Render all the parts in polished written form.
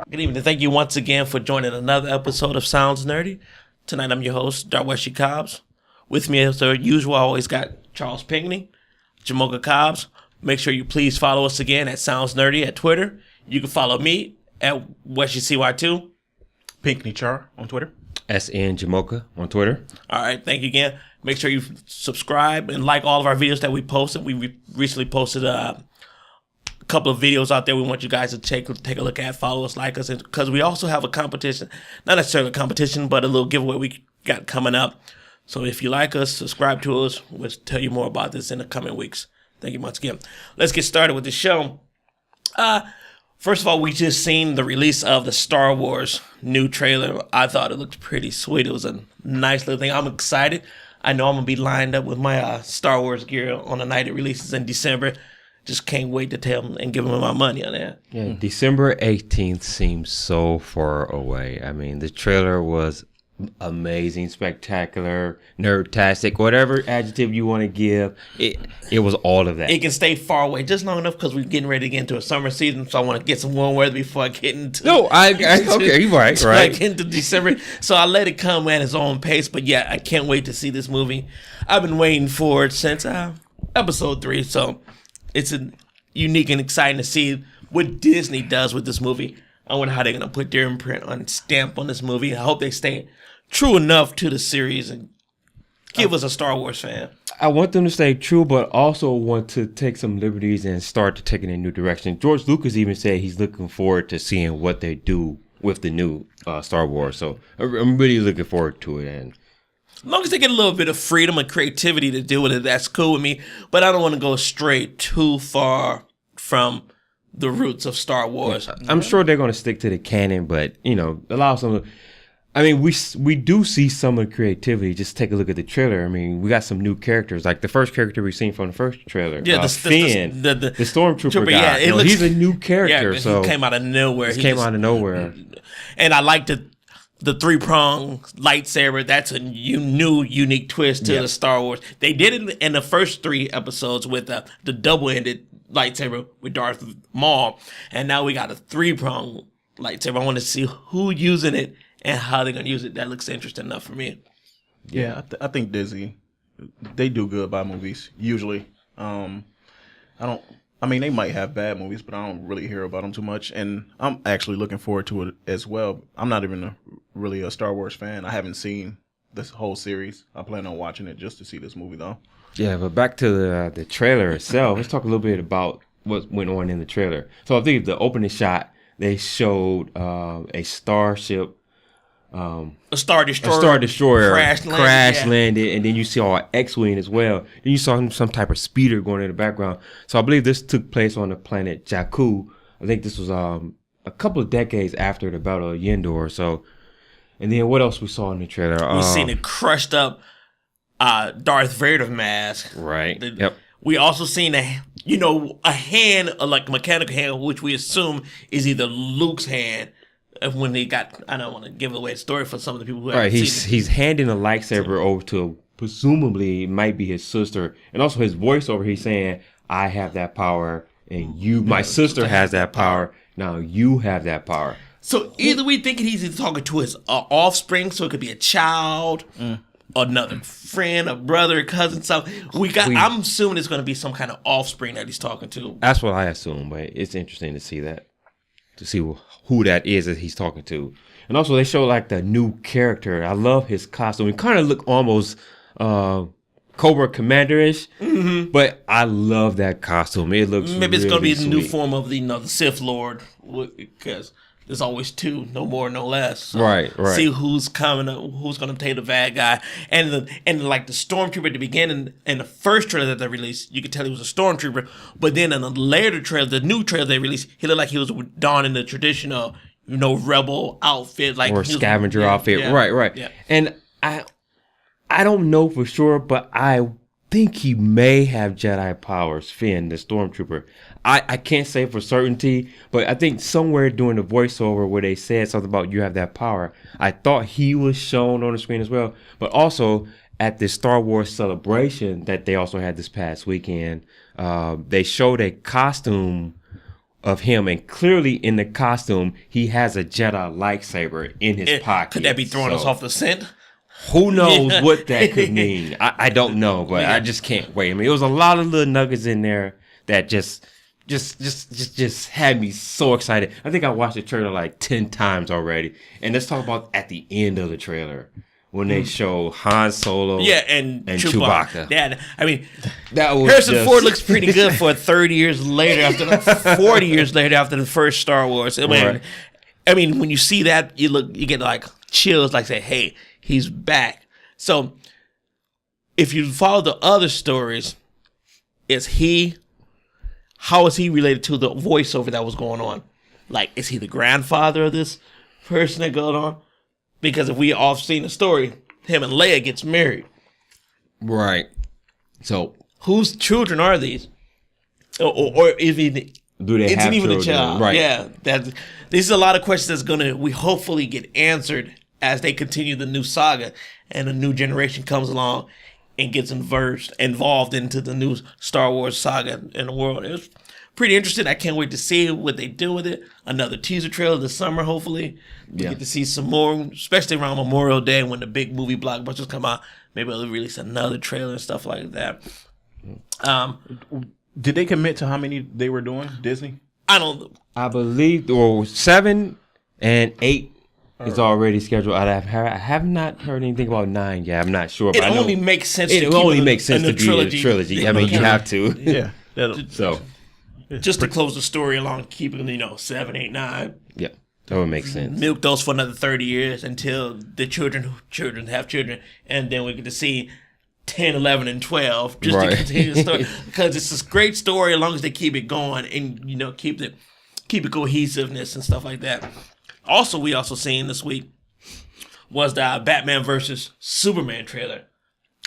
Good evening. Thank you once again for joining another episode of Sounds Nerdy. Tonight I'm your host, Darweshi Cobbs. With me as usual, I always got Charles Pinckney, Jamocha Cobbs. Make sure you please follow us again at Sounds Nerdy at Twitter. You can follow me at WeshyCY2. Pinckney Char on Twitter. SN Jamocha on Twitter. All right, thank you again. Make sure you subscribe and like all of our videos that we posted. We recently posted a couple of videos out there we want you guys to take a look at, follow us, like us, because we also have a competition, not necessarily a competition, but a little giveaway we got coming up. So if you like us, subscribe to us. We'll tell you more about this in the coming weeks. Thank you once again. Let's get started with the show. First of all, we just seen the release of the Star Wars new trailer. I thought it looked pretty sweet. It was a nice little thing. I'm excited. I know I'm going to be lined up with my Star Wars gear on the night it releases in December. Just can't wait to tell them and give them my money on that. Yeah, December 18th seems so far away. I mean, the trailer was amazing, spectacular, nerdtastic, whatever adjective you want to give. It was all of that. It can stay far away just long enough because we're getting ready to get into a summer season, so I want to get some warm weather before I get into. No, okay, you're right. I get into December, so I let it come at its own pace. But yeah, I can't wait to see this movie. I've been waiting for it since episode 3, so it's unique and exciting to see what Disney does with this movie. I wonder how they're gonna put their imprint on stamp on this movie. I hope they stay true enough to the series and give us a Star Wars fan. I want them to stay true, but also want to take some liberties and start to take it in a new direction. George Lucas even said he's looking forward to seeing what they do with the new Star Wars. So I'm really looking forward to it. And as long as they get a little bit of freedom and creativity to deal with it, that's cool with me. But I don't want to go straight too far from the roots of Star Wars. I'm sure they're going to stick to the canon, but, allow some. I mean, we do see some of the creativity. Just take a look at the trailer. I mean, we got some new characters. Like the first character we've seen from the first trailer. Yeah, Finn, the Stormtrooper guy. Yeah, he's a new character. Yeah, so he came out of nowhere. Out of nowhere. And I like the 3-prong lightsaber. That's a new, unique twist to the Star Wars. They did it in the first 3 episodes with the double-ended lightsaber with Darth Maul, and now we got a 3-prong lightsaber. I want to see who using it and how they're gonna use it. That looks interesting enough for me. Yeah, I think Disney, they do good by movies usually. I mean, they might have bad movies, but I don't really hear about them too much. And I'm actually looking forward to it as well. I'm not even really a Star Wars fan. I haven't seen this whole series. I plan on watching it just to see this movie, though. Yeah, but back to the trailer itself. Let's talk a little bit about what went on in the trailer. So I think the opening shot, they showed a starship. A Star Destroyer crash landed, and then you saw an X-Wing as well. Then you saw some type of speeder going in the background. So I believe this took place on the planet Jakku. I think this was a couple of decades after the Battle of Yendor. So, and then what else we saw in the trailer? We seen a crushed up Darth Vader mask. Right. Yep. We also seen a hand, like a mechanical hand, which we assume is either Luke's hand. When they got, I don't want to give away the story for some of the people who haven't seen it. He's handing a lightsaber over to presumably might be his sister, and also his voiceover. He's saying, "I have that power, and my sister has that power. Now you have that power." So either we thinking he's talking to his offspring, so it could be a child, another friend, a brother, a cousin. So I'm assuming it's going to be some kind of offspring that he's talking to. That's what I assume, but it's interesting to see that. To see who that is that he's talking to. And also they show like the new character. I love his costume. It kind of look almost Cobra Commander-ish, but I love that costume. It looks maybe it's really going to be sweet. a new form of the Sith Lord, because there's always 2, no more, no less. So right. See who's coming up, who's going to take the bad guy. And like the Stormtrooper at the beginning, in the first trailer that they released, you could tell he was a Stormtrooper. But then in the later trailer, the new trailer they released, he looked like he was donning the traditional, rebel outfit, like or scavenger outfit. Yeah, right. Yeah. And I don't know for sure, but I think he may have Jedi powers, Finn, the Stormtrooper. I can't say for certainty, but I think somewhere during the voiceover where they said something about you have that power, I thought he was shown on the screen as well. But also, at the Star Wars celebration that they also had this past weekend, they showed a costume of him, and clearly in the costume he has a Jedi lightsaber in his pocket. Could that be throwing us off the scent? Who knows what that could mean? I don't know, but I just can't wait. I mean, it was a lot of little nuggets in there that just had me so excited. I think I watched the trailer like 10 times already. And let's talk about at the end of the trailer when they show Han Solo and Chewbacca. Yeah, I mean, that was Harrison Ford looks pretty good for 30 years later, 40 years later after the first Star Wars. I mean, when you see that, you get like chills, like say, hey, he's back. So if you follow the other stories, how is he related to the voiceover that was going on? Like, is he the grandfather of this person that going on? Because if we all seen the story, him and Leia gets married. Right. So whose children are these? Or is he? Do they have even children? a child? Right. Yeah. These are a lot of questions that's we hopefully get answered as they continue the new saga and a new generation comes along and gets involved into the new Star Wars saga in the world. It's pretty interesting. I can't wait to see what they do with it. Another teaser trailer this summer, hopefully. We get to see some more, especially around Memorial Day when the big movie blockbusters come out. Maybe they'll release another trailer and stuff like that. Did they commit to how many they were doing, Disney? I believe 7 and 8 is already scheduled. I have not heard anything about 9 yet. I'm not sure. It only makes sense. It only makes sense to be a trilogy. I mean, you have to. Yeah. So just to close the story along, keeping 7, 8, 9. Yeah, that would make sense. Milk those for another 30 years until the children have children, and then we get to see 10, 11, and 12 just to continue the story, because it's a great story as long as they keep it going and keep it cohesiveness and stuff like that. Also, we seen this week was the Batman versus Superman trailer.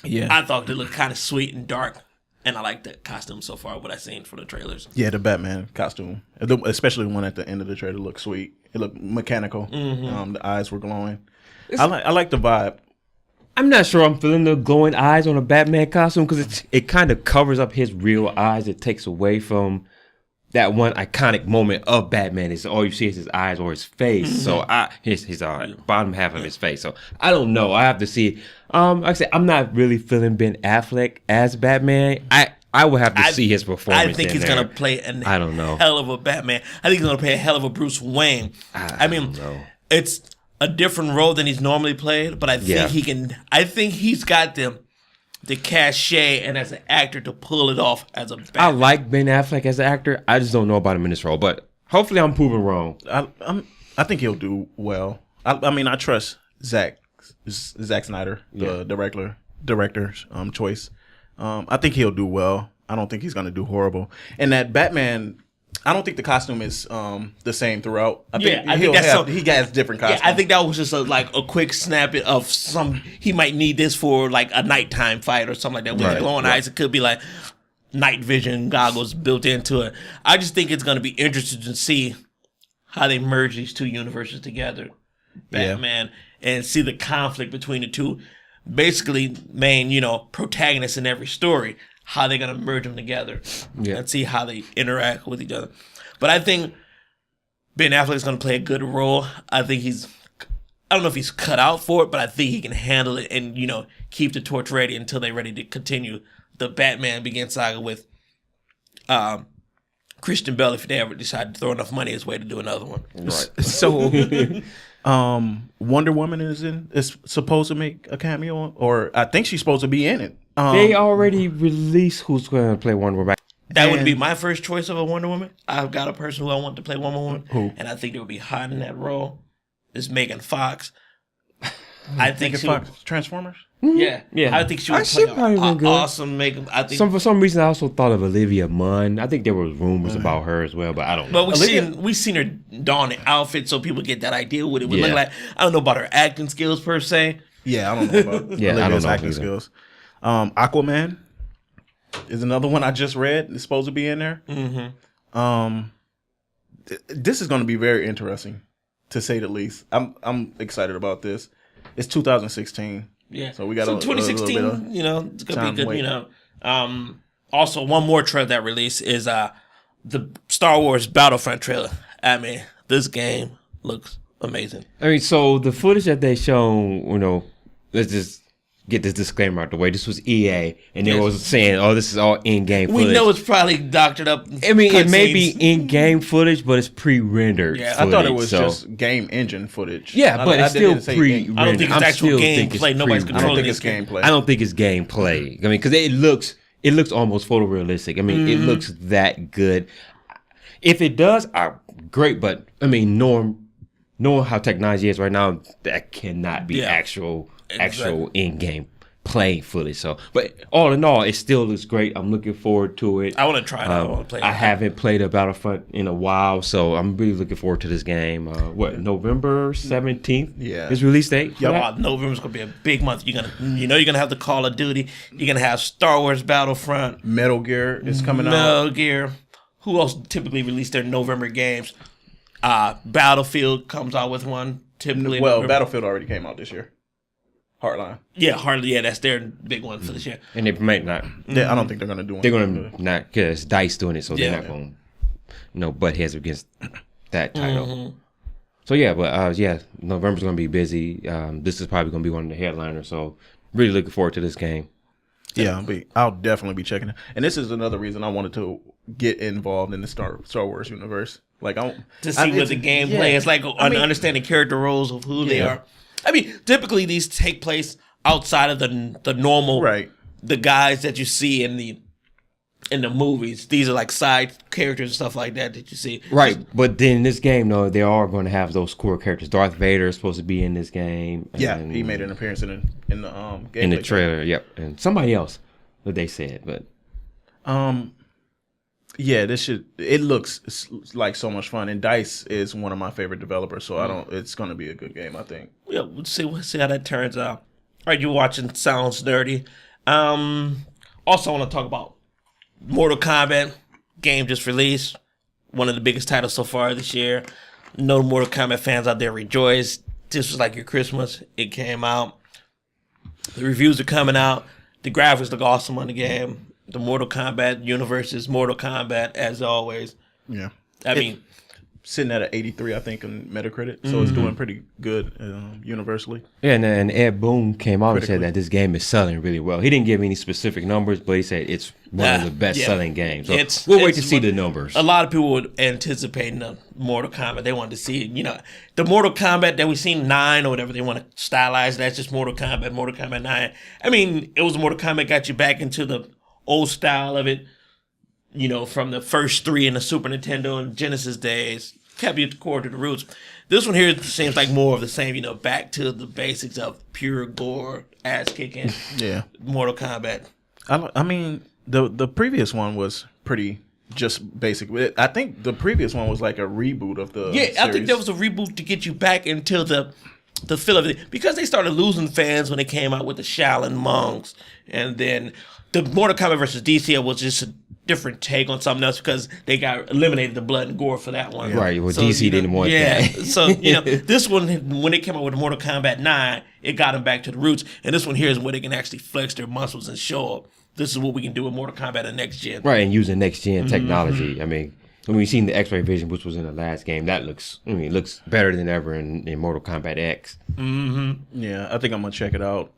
Yeah, I thought it looked kind of sweet and dark, and I like the costume so far. What I've seen for the trailers. Yeah, the Batman costume, especially the one at the end of the trailer, looked sweet. It looked mechanical. Mm-hmm. The eyes were glowing. I like the vibe. I'm not sure I'm feeling the glowing eyes on a Batman costume because it kind of covers up his real eyes. It takes away from that one iconic moment of Batman. Is all you see is his eyes or his face. Mm-hmm. So his bottom half of his face. So I don't know. I have to see. Like I said, I'm not really feeling Ben Affleck as Batman. I will have to see his performance. I think he's gonna play I don't know. hell of a Batman. I think he's gonna play a hell of a Bruce Wayne. I mean, it's a different role than he's normally played, but I think he can. I think he's got the cachet and as an actor to pull it off as a Batman. I like Ben Affleck as an actor. I just don't know about him in this role, but hopefully I'm proven wrong. I think he'll do well. I mean, I trust Zack Snyder, the director's choice. I think he'll do well. I don't think he's going to do horrible. And that Batman, I don't think the costume is the same throughout. I think he has different costumes. Yeah, I think that was just a quick snap of he might need this for like a nighttime fight or something like that. With the glowing eyes, it could be like night vision goggles built into it. I just think it's going to be interesting to see how they merge these two universes together. Batman and see the conflict between the two. Basically, main, protagonists in every story, how they're going to merge them together and see how they interact with each other. But I think Ben Affleck is going to play a good role. I think I don't know if he's cut out for it, but I think he can handle it and, keep the torch ready until they're ready to continue the Batman Begins saga with Christian Bale if they ever decide to throw enough money his way to do another one. Right. So Wonder Woman is supposed to make a cameo, or I think she's supposed to be in it. They already released who's going to play Wonder Woman. That would be my first choice of a Wonder Woman. I've got a person who I want to play Wonder Woman, and I think they would be hot in that role. Is Megan Fox. I think Megan Fox, Transformers. Yeah. I think she would play awesome Megan. I think for some reason I also thought of Olivia Munn. I think there was rumors about her as well, but I don't know. But we've seen her don the outfit, so people get that idea what it would look like. I don't know about her acting skills per se. Yeah, I don't know about Olivia's acting skills. Aquaman is another one I just read. It's supposed to be in there. Mm-hmm. This is going to be very interesting, to say the least. I'm excited about this. It's 2016. Yeah. So we got so a 2016. little bit of It's gonna time be good. wait. Also, one more trailer that released is the Star Wars Battlefront trailer. I mean, this game looks amazing. I mean, so the footage that they shown, let's just get this disclaimer out the way. This was EA, and they was saying, "Oh, this is all in-game footage." We know it's probably doctored up. I mean, it may be cutscenes. in-game footage, but it's pre-rendered. Yeah. footage, I thought it was so. just game engine footage. Yeah, but it's still didn't say pre-rendered. I don't think it's actual gameplay. Nobody's I don't controlling think this it's game. gameplay. I don't think it's gameplay. I mean, because it looks almost photorealistic. I mean, it looks that good. If it does, great. But I mean, knowing how technology is right now, that cannot be actual in-game play footage. So, but all in all, it still looks great. I'm looking forward to it. I want to try it. I want to play it. I haven't played a Battlefront in a while, so I'm really looking forward to this game. November 17th? Yeah. Is release date? November's gonna be a big month. You're gonna have the Call of Duty. You're gonna have Star Wars Battlefront. Metal Gear is coming out. Metal Gear. Who else typically release their November games? Battlefield comes out with one typically. Well, November. Battlefield already came out this year. Hardline. Yeah, hardly. Yeah, that's their big one for this year. And they might not. I don't think they're gonna do one. They're going to not, because DICE doing it, so they're Yeah. not going to, butt heads against that title. So, yeah, but November's going to be busy. This is probably going to be one of the headliners, so really looking forward to this game. Yeah, I'll definitely be checking it. And this is another reason I wanted to get involved in the Star Wars universe. Like, To see what the gameplay is like, understanding character roles of who they are. I mean, typically these take place outside of the normal, right? The guys that you see in the movies. These are like side characters and stuff like that you see. Right, but then in this game, though, they are going to have those core characters. Darth Vader is supposed to be in this game. Yeah, he made an appearance in the gameplay in the trailer. Yep, and somebody else that they said, but yeah, it looks like so much fun, and DICE is one of my favorite developers, so it's going to be a good game, I think. Yeah, we'll see how that turns out. All right, you're watching Sounds Dirty. Also, I want to talk about Mortal Kombat game just released. One of the biggest titles so far this year. No Mortal Kombat fans out there rejoice. This was like your Christmas. It came out. The reviews are coming out. The graphics look awesome on the game. The Mortal Kombat universe is Mortal Kombat as always. Yeah. I mean, sitting at an 83, I think, in Metacritic, so it's doing pretty good universally. yeah, and Ed Boon came out and said Critically. that this game is selling really well. He didn't give any specific numbers, but he said it's one of the best-selling games. So we'll wait to see the numbers. A lot of people were anticipating the Mortal Kombat. They wanted to see, the Mortal Kombat that we seen 9 or whatever they want to stylize. That's just Mortal Kombat 9. I mean, it was Mortal Kombat got you back into the old style of it, from the first 3 in the Super Nintendo and Genesis days. Kept you core to the roots. This one here seems like more of the same, back to the basics of pure gore, ass kicking. Yeah. Mortal Kombat. I mean, the previous one was pretty just basic. I think the previous one was like a reboot of the Yeah, I think series. there was a reboot to get you back into the feel of it, because they started losing fans when they came out with the Shaolin monks, and then the Mortal Kombat versus DC was just a different take on something else because they got eliminated the blood and gore for that one. Right, well, DC didn't want that. So this one, when they came out with Mortal Kombat 9, it got them back to the roots, and this one here is where they can actually flex their muscles and show up. This is what we can do with Mortal Kombat and next gen. Right, and using next-gen technology. I mean, when we've seen the X-ray vision, which was in the last game, that looks better than ever in Mortal Kombat X. Yeah, I think I'm gonna check it out.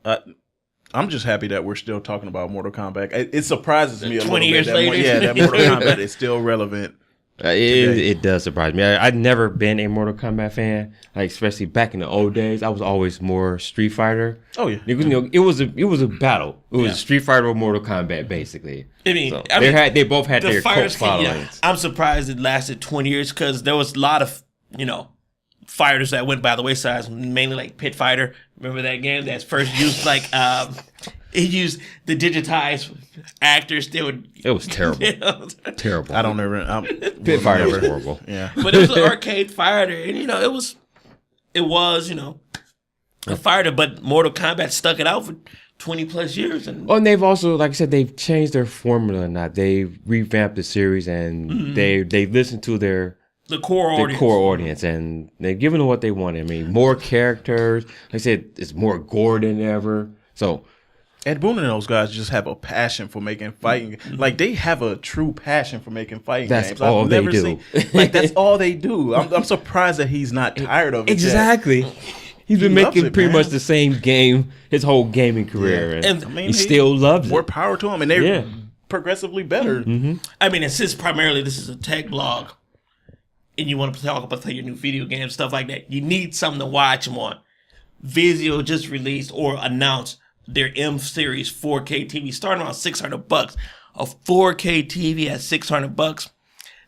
I'm just happy that we're still talking about Mortal Kombat. It surprises me a little 20 bit years that later. that Mortal Kombat is still relevant. It does surprise me. I'd never been a Mortal Kombat fan, like especially back in the old days. I was always more Street Fighter. Oh yeah, it was a battle. It was Street Fighter or Mortal Kombat, basically. I mean, So they both had their cult followings. I'm surprised it lasted 20 years because there was a lot of fighters that went by the wayside, mainly like Pit Fighter. Remember that game that's first used he used the digitized actors. It was terrible. Terrible. I don't ever. Pit Fighter was horrible. Yeah, But it was an arcade fighter, and it was a fighter. But Mortal Kombat stuck it out for 20 plus years, and And they've also, like I said, they've changed their formula. Now they've revamped the series, and they listened to their core audience, and they're giving them what they want. I mean, more characters. Like I said, it's more gore than ever. So Ed Boon and those guys just have a passion for making fighting. Like they have a true passion for making fighting That's games. all I've they never do. seen. Like that's all they do. I'm surprised that he's not tired of it. exactly. He's been He loves making it, pretty man. much the same game his whole gaming career, And and I he still loves More it. power to him, and they're Yeah. progressively better. I mean, and since primarily this is a tech blog, and you want to talk about your new video games, stuff like that, you need something to watch them on. Vizio just released or announced their M series 4K TV, starting around $600. A 4K TV at $600.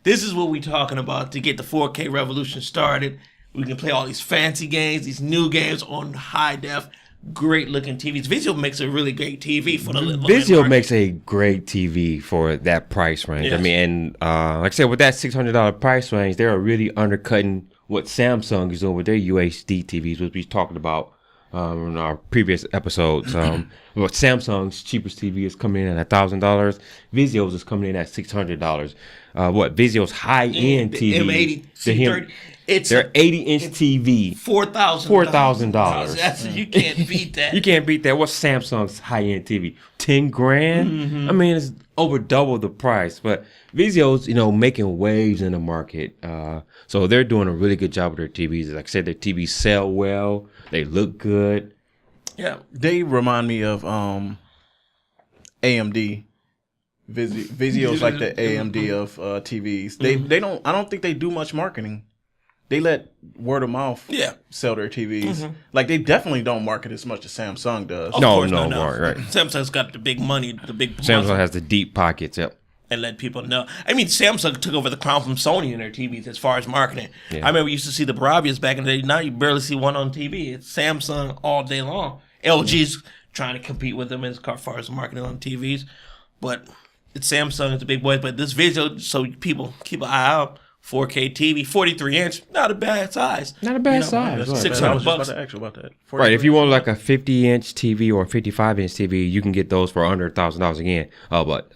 This is what we're talking about to get the 4K revolution started. We can play all these fancy games, these new games on high def, great looking TVs. Vizio makes a really great TV for the low-end Vizio market. makes a great TV for that price range. Yes. I mean, and like I said, with that $600 price range, they're really undercutting what Samsung is doing with their UHD TVs, which we talked about in our previous episodes. But Samsung's cheapest TV is coming in at $1,000. Vizio's is coming in at $600. Vizio's high-end The TV, M80 C30. It's their 80-inch TV, $4,000. $4,000. That's you can't beat that. You can't beat that. What's Samsung's high-end TV? 10 grand? I mean, it's over double the price. But Vizio's, making waves in the market. So they're doing a really good job with their TVs. Like I said, their TVs sell well. They look good. Yeah. They remind me of AMD. Vizio's like the AMD of TVs. They don't. I don't think they do much marketing. They let word of mouth sell their TVs. Like they definitely don't market as much as Samsung does. Of No, course no, not. right. Samsung's got the big money, the big Samsung muscle, has the deep pockets. Yep. and let people know. I mean, Samsung took over the crown from Sony in their TVs as far as marketing. Yeah. I remember we used to see the Bravias back in the day. Now you barely see one on TV. It's Samsung all day long. LG's trying to compete with them as far as marketing on TVs, but it's Samsung, it's the big boys. But this Vizio, so people keep an eye out. 4K TV, 43 inch, not a bad size. Not a bad size. That's Right. not bad. I was $600. just about to ask you about that. Right, if you want like a 50-inch TV or a 55-inch TV, you can get those for under $1,000 again. But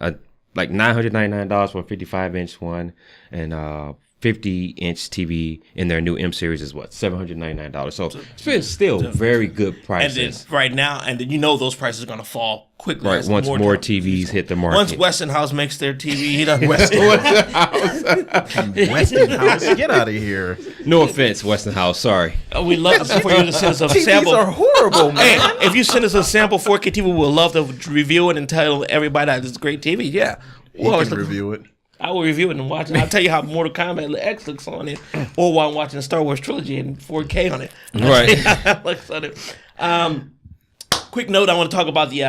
like $999 for a 55-inch one, and 50-inch TV in their new M series is what, $799. So it's still very good And prices. then right now, and then those prices are going to fall quickly. Right, as once more time- TVs hit the market. Once Westinghouse makes their TV, he doesn't. Westinghouse, get out of here. No offense, Westinghouse. Sorry. We love for you to send us a TVs sample. are horrible, Hey, man. if you send us a sample 4K TV, we'll love to review it and tell everybody that it's a great TV. Yeah. You Well, can review it. I will review it and watch it. I'll tell you how Mortal Kombat X looks on it, or while I'm watching the Star Wars trilogy in 4K on it. Right. Looks on it. Quick note: I want to talk about the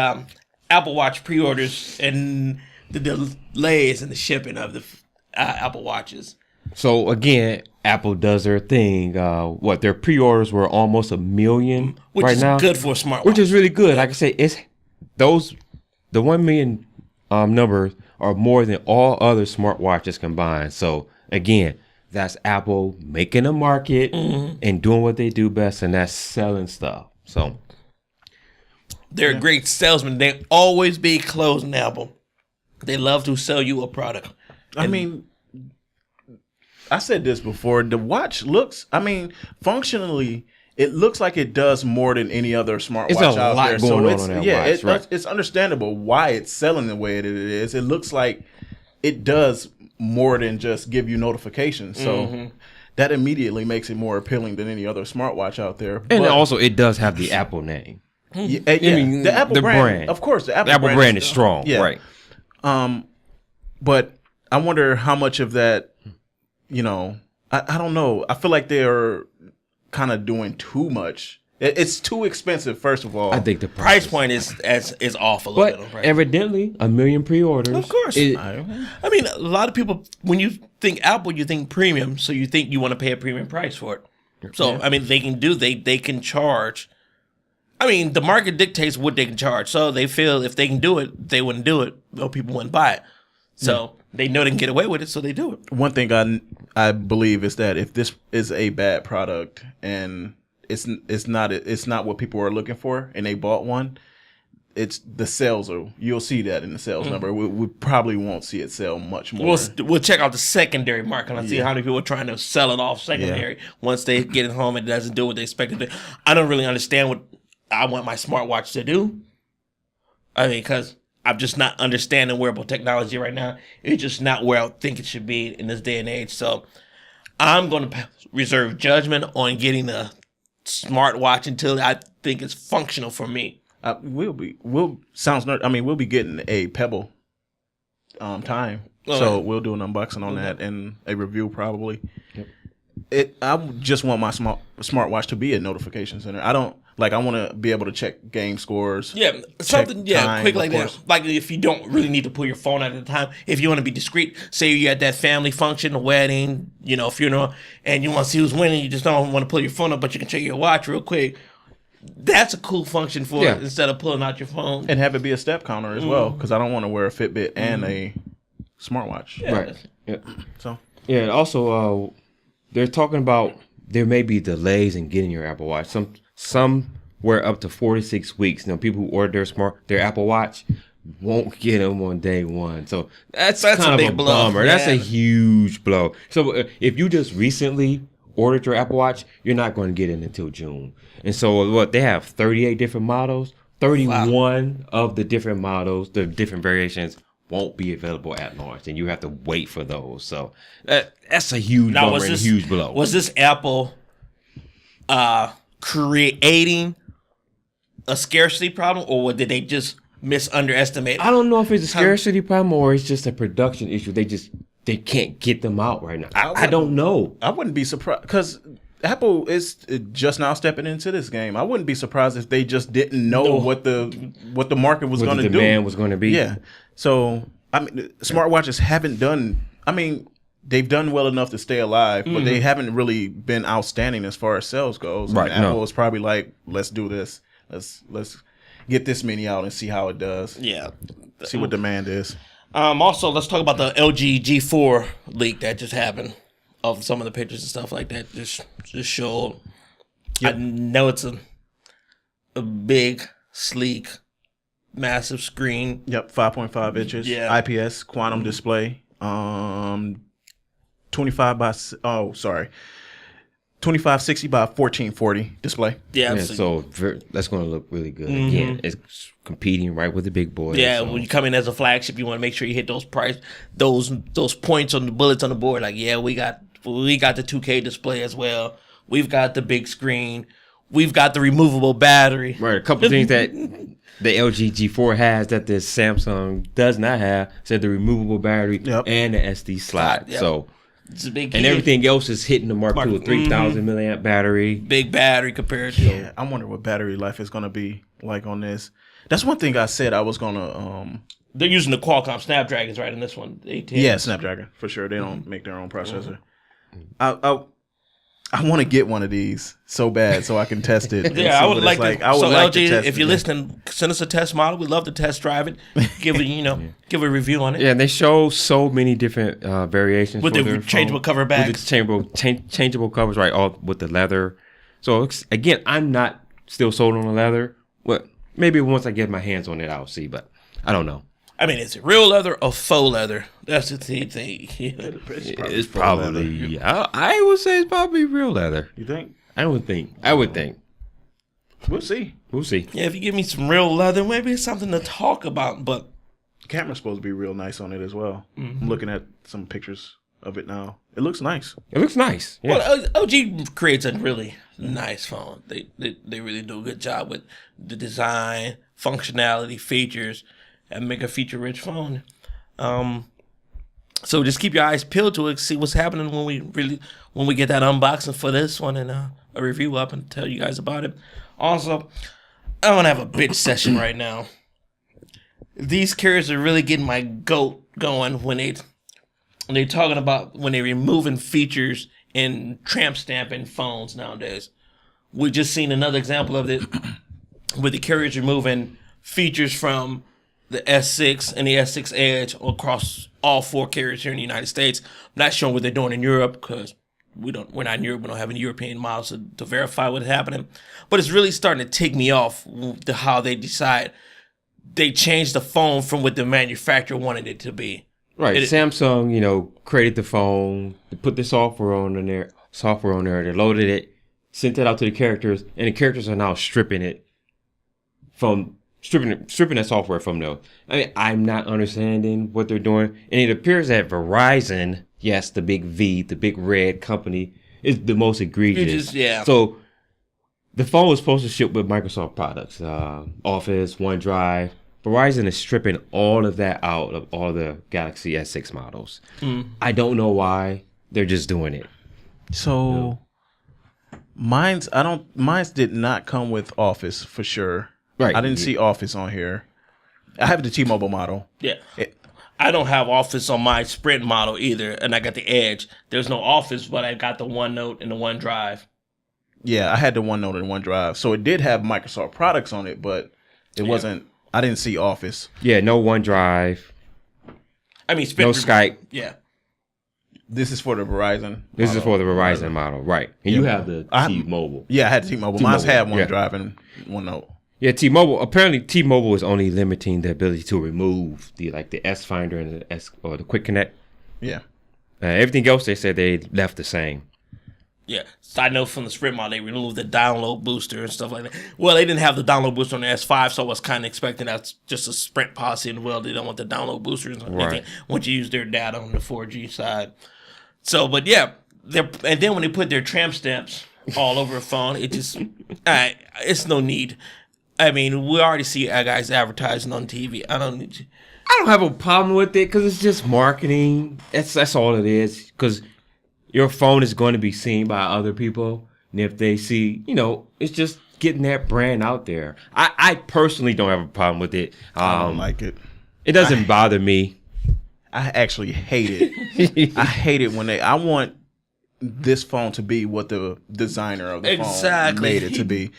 Apple Watch pre-orders and the delays in the shipping of the Apple Watches. So again, Apple does their thing. Their pre-orders were almost 1 million Which right is now, good for a smartwatch. which is really good. Like I say, it's the 1 million numbers are more than all other smartwatches combined. So again, that's Apple making a market and doing what they do best, and that's selling stuff. So They're a great salesman. They always be closing Apple. They love to sell you a product. I mean, I said this before. The watch looks, functionally, it looks like it does more than any other smartwatch It's a out lot there. going on it's, on that yeah, watch, right. it's understandable why it's selling the way that it is. It looks like it does more than just give you notifications. So that immediately makes it more appealing than any other smartwatch out there. and But- also it does have the Apple name. yeah, I mean, the Apple the brand, of course, the Apple brand is strong, yeah. right? But I wonder how much of that, I don't know. I feel like they're kind of doing too much. It's too expensive, first of all. I think the Price point is off a little but bit. Right? evidently 1 million pre-orders. Of course. I mean, a lot of people, when you think Apple, you think premium, so you think you want to pay a premium price for it. So, I mean, they can charge. I mean, the market dictates what they can charge. So they feel if they can do it, they wouldn't do it. Well, people wouldn't buy it. So they know they can get away with it, so they do it. One thing I believe is that if this is a bad product and it's not what people are looking for, and they bought one, it's the sales you'll see that in the sales number. We probably won't see it sell much more. We'll check out the secondary market and see how many people are trying to sell it off secondary. Once they get it home, it doesn't do what they expect it to do. I don't really understand what I want my smartwatch to do. I mean, because I'm just not understanding wearable technology right now. It's just not where I think it should be in this day and age. So I'm going to reserve judgment on getting a smartwatch until I think it's functional for me. We'll be getting a Pebble time. Oh, So yeah. we'll do an unboxing on that and a review probably. Yep. I just want my smartwatch to be a notification center. I want to be able to check game scores. Yeah, something time, quick like of that. course. Like if you don't really need to pull your phone out at the time, if you want to be discreet, say you're at that family function, a wedding, funeral, and you want to see who's winning, you just don't want to pull your phone up, but you can check your watch real quick. That's a cool function for it instead of pulling out your phone. And have it be a step counter as well, because I don't want to wear a Fitbit and a smartwatch. Yeah. Right. Yeah. So Yeah. And also, they're talking about there may be delays in getting your Apple Watch. Somewhere up to 46 weeks. Now, people who order their Apple Watch won't get them on day one. So that's kind a of big a blow. bummer. That's a Yeah. huge blow. So if you just recently ordered your Apple Watch, you're not going to get it until June. And so they have 38 different models. 31 of the different models, the different variations, won't be available at launch, and you have to wait for those. So that's a huge bummer and a huge blow. Was this Apple creating a scarcity problem, or did they just underestimate? I don't know if it's a scarcity problem or it's just a production issue. They can't get them out right now. I don't know. I wouldn't be surprised because Apple is just now stepping into this game. I wouldn't be surprised if they just didn't know what the market was going to do. What the demand was going to be. Yeah. So I mean, smartwatches haven't done. I mean, they've done well enough to stay alive, but they haven't really been outstanding as far as sales goes. Right. And Apple is probably like, let's do this. Let's get this many out and see how it does. Yeah. See what demand is. Also, let's talk about the LG G4 leak that just happened of some of the pictures and stuff like that. Just showed. Yep. I know it's a big, sleek, massive screen. Yep, 5.5 inches. Yeah. IPS quantum display. 2560 by 1440 display. Yeah, Yeah, so that's going to look really good. Again, it's competing right with the big boys. yeah. so. When you come in as a flagship, you want to make sure you hit those those points on the bullets on the board. Like, yeah, we got the 2K display as well. We've got the big screen. We've got the removable battery. Right, a couple things that the LG G4 has that the Samsung does not have. Said the removable battery and the SD slot. Yep. So, It's a big and key. everything else is hitting the mark to a 3,000 milliamp battery. Big battery compared to. Yeah, I wonder what battery life is going to be like on this. That's one thing I said I was going to... They're using the Qualcomm Snapdragons right in this one. Yeah, Snapdragon, for sure. They don't make their own processor. I want to get one of these so bad so I can test it. and Yeah, see I would what like it's to. I would So like LG, to test if it. you're listening, send us a test model. We'd love to test drive it. Give it, give a review on it. Yeah, and they show so many different variations With for the their changeable phone. cover backs. With the changeable covers, right? All with the leather. So again, I'm not still sold on the leather. Well, maybe once I get my hands on it, I'll see. But I don't know. I mean, is it real leather or faux leather? That's the thing. It's probably. I would say it's probably real leather. You think? I would think. We'll see. We'll see. Yeah, if you give me some real leather, maybe it's something to talk about. But The camera's supposed to be real nice on it as well. I'm looking at some pictures of it now. It looks nice. It looks nice. Yeah. well, LG creates a really nice phone. They really do a good job with the design, functionality, features, and make a feature-rich phone. So just keep your eyes peeled to it, see what's happening when we get that unboxing for this one and a review up and tell you guys about it. Also, I want to have a bitch session right now. These carriers are really getting my goat going when they're talking about when they're removing features in tramp stamping phones nowadays. We just seen another example of it with the carriers removing features from the S6 and the S6 Edge across all four carriers here in the United States. I'm not sure what they're doing in Europe because we're not in Europe. We don't have any European models to verify what's happening. But it's really starting to tick me off how they decide they changed the phone from what the manufacturer wanted it to be. Right. Samsung, created the phone, they put the software on there, they loaded it, sent it out to the characters, and the characters are now stripping it from stripping that software from those. I mean, I'm not understanding what they're doing, and it appears that Verizon, yes, the big V, the big red company, is the most egregious. So the phone was supposed to ship with Microsoft products, Office, OneDrive. Verizon is stripping all of that out of all the Galaxy S6 models. I don't know why. They're just doing it. So mine's did not come with Office for sure. Right. I didn't see Office on here. I have the T-Mobile model. Yeah. I don't have Office on my Sprint model either, and I got the Edge. There's no Office, but I got the OneNote and the OneDrive. Yeah, I had the OneNote and OneDrive. So it did have Microsoft products on it, but it wasn't. I didn't see Office. Yeah, no OneDrive. I mean, Sprint. No Skype. Yeah. This is for the Verizon. This is for the Verizon model, right? And you have the T-Mobile. Yeah, I had T-Mobile. Mine had OneDrive and OneNote. Yeah, T-Mobile. Apparently, T-Mobile is only limiting the ability to remove the S Finder and the Quick Connect. Yeah. Everything else they said they left the same. Yeah, so I know from the Sprint model they removed the download booster and stuff like that. Well, they didn't have the download booster on the S5, so I was kind of expecting that's just a Sprint policy, and they don't want the download boosters or anything once you use their data on the 4G side. So, but yeah, and then when they put their tramp stamps all over a phone, it just it's no need. I mean, we already see guys advertising on TV. I don't have a problem with it because it's just marketing. That's all it is. Because your phone is going to be seen by other people, and if they see, it's just getting that brand out there. I personally don't have a problem with it. I don't like it. It doesn't bother me. I actually hate it. I hate it when I want this phone to be what the designer of the phone made it to be.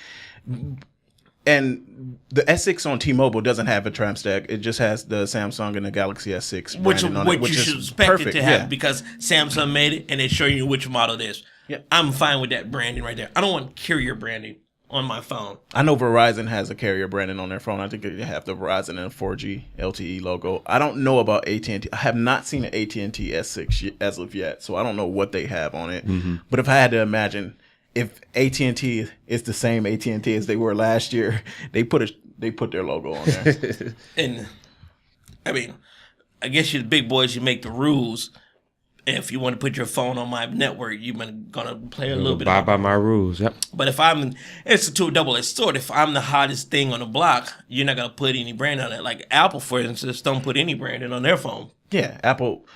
And the S6 on T-Mobile doesn't have a tramp stack. It just has the Samsung and the Galaxy S6 branding on it, which you is should expect perfect. it to have because Samsung made it and it's showing you which model it is. Yep. I'm fine with that branding right there. I don't want carrier branding on my phone. I know Verizon has a carrier branding on their phone. I think they have the Verizon and 4G LTE logo. I don't know about AT&T. I have not seen an AT&T S6 as of yet, so I don't know what they have on it. Mm-hmm. But if I had to imagine, if AT&T is the same AT&T as they were last year, they put their logo on there. And I mean, I guess you the big boys, you make the rules. If you want to put your phone on my network, you're gonna play a little bit. By my rules. Yep. But if it's a double-edged sword. If I'm the hottest thing on the block, you're not gonna put any brand on it. Like Apple, for instance, don't put any branding on their phone. Yeah,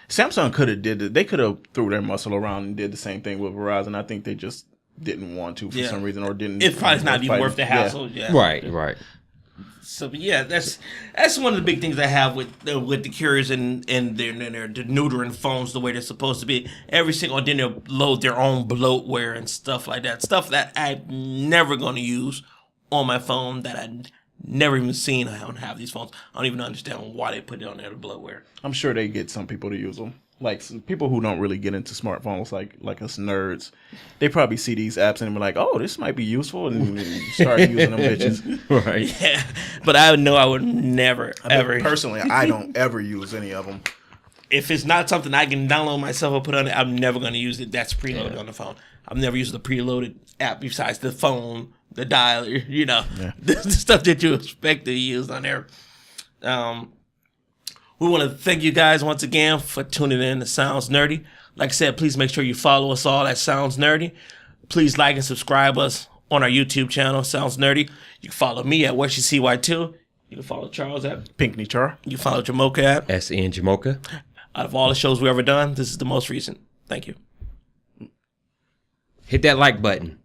Samsung could have did it. They could have threw their muscle around and did the same thing with Verizon. I think they just didn't want to for some reason, or didn't. It's probably not even worth the hassle. Yeah. Right. So yeah, that's one of the big things I have with the carriers and their neutering phones the way they're supposed to be. Then they'll load their own bloatware and stuff like that. Stuff that I'm never going to use on my phone that I never even seen. I don't have these phones. I don't even understand why they put it on there, the bloatware. I'm sure they get some people to use them. Like some people who don't really get into smartphones, like us nerds, they probably see these apps and be like, "Oh, this might be useful," and start using them bitches. Right? Yeah, but I know I would never ever. Personally, I don't ever use any of them. If it's not something I can download myself or put on it, I'm never going to use it. That's preloaded on the phone. I've never used the preloaded app besides the phone, the dialer. The stuff that you expect to use on there. We want to thank you guys once again for tuning in to Sounds Nerdy. Like I said, please make sure you follow us all at Sounds Nerdy. Please like and subscribe us on our YouTube channel, Sounds Nerdy. You can follow me at WhatCY2. You can follow Charles at Pinkney Char. You can follow Jamocha at SN Jamocha. Out of all the shows we've ever done, this is the most recent. Thank you. Hit that like button.